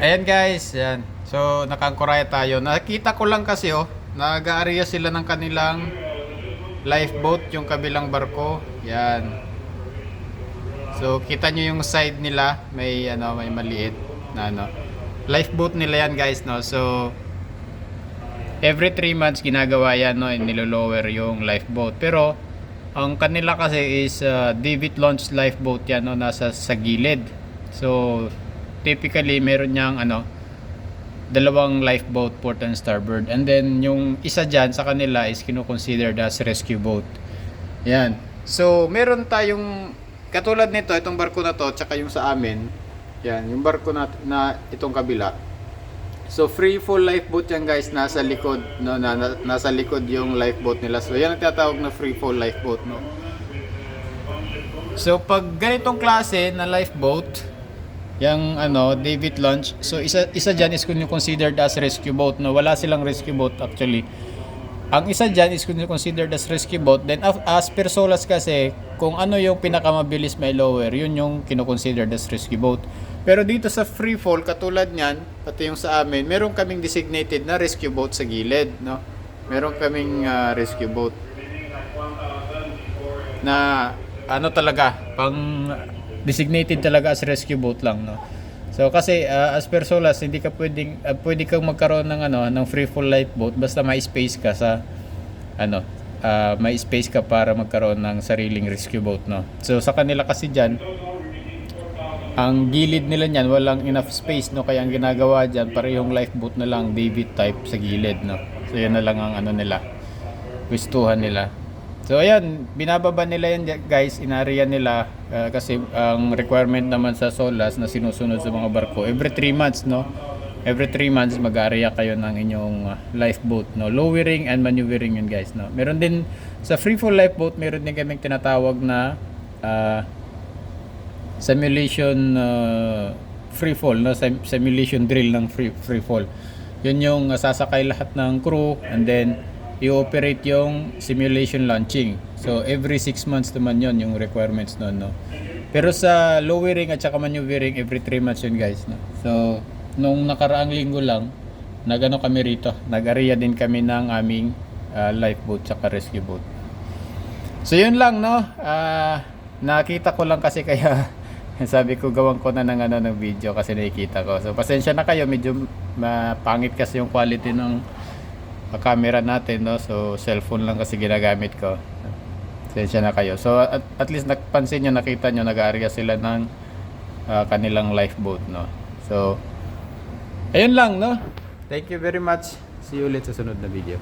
Ayan guys, yan. So, nakangkuraya tayo. Nakita ko lang kasi nag-aarya sila ng kanilang lifeboat, yung kabilang barko. Yan. So, kita nyo yung side nila, may maliit na lifeboat nila yan guys, no. So, every 3 months ginagawa yan, no, nilolower yung lifeboat. Pero ang kanila kasi is David launch lifeboat yan, no, nasa sa gilid. So, typically meron niyang dalawang lifeboat, port and starboard, and then yung isa dyan sa kanila is kino-considered as rescue boat. Yan. So meron tayong katulad nito, itong barko na to, tsaka yung sa amin, yan, yung barko na itong kabila. So free fall lifeboat yan guys, nasa likod, no, nasa likod yung lifeboat nila. So yan ang tinatawag na free fall lifeboat, no. So pag ganitong klase na lifeboat, yung David launch, so isa dyan is considered as rescue boat, no. Wala silang rescue boat actually. Ang isa dyan is considered as rescue boat. Then as per SOLAS kasi, kung ano yung pinakamabilis may lower, yun yung kino-considered as rescue boat. Pero dito sa free fall, katulad nyan, pati yung sa amin, meron kaming designated na rescue boat sa gilid, no. Meron kaming rescue boat na talaga pang designated talaga as rescue boat lang, no. So kasi as per SOLAS, hindi ka pwede kang magkaroon ng free fall lifeboat basta may space ka sa may space ka para magkaroon ng sariling rescue boat, no. So sa kanila kasi diyan, ang gilid nila niyan walang enough space, no, kaya ang ginagawa diyan parehong lifeboat na lang, David type sa gilid, no. So yan na lang ang nila, pwestuhan nila. So ayan, binababa nila yan guys, inariya nila kasi ang requirement naman sa SOLAS na sinusunod sa mga barko, every 3 months, no. Every 3 months mag-aarya kayo ng inyong lifeboat, no. Lowering and maneuvering yun guys, no. Meron din sa free fall lifeboat, meron din kaming tinatawag na simulation free fall, no. Simulation drill ng free fall. Yun yung sasakay lahat ng crew and then i-operate yung simulation launching. So every 6 months naman yon yung requirements noon, no. Pero sa lowering at saka maneuvering, every 3 months yun guys, no. So nung nakaraang linggo lang kami rito, nag-area din kami ng aming lifeboat at rescue boat. So yun lang, no. Nakita ko lang kasi kaya sabi ko gawan ko na ng video kasi nakikita ko. So pasensya na kayo, medyo mapangit kasi yung quality ng camera natin, no. So cellphone lang kasi ginagamit ko. Pasensya na kayo. So at least nakita nyo nag-aarya sila ng kanilang lifeboat, no. So ayun lang, no. Thank you very much. See you ulit sa sunod na video.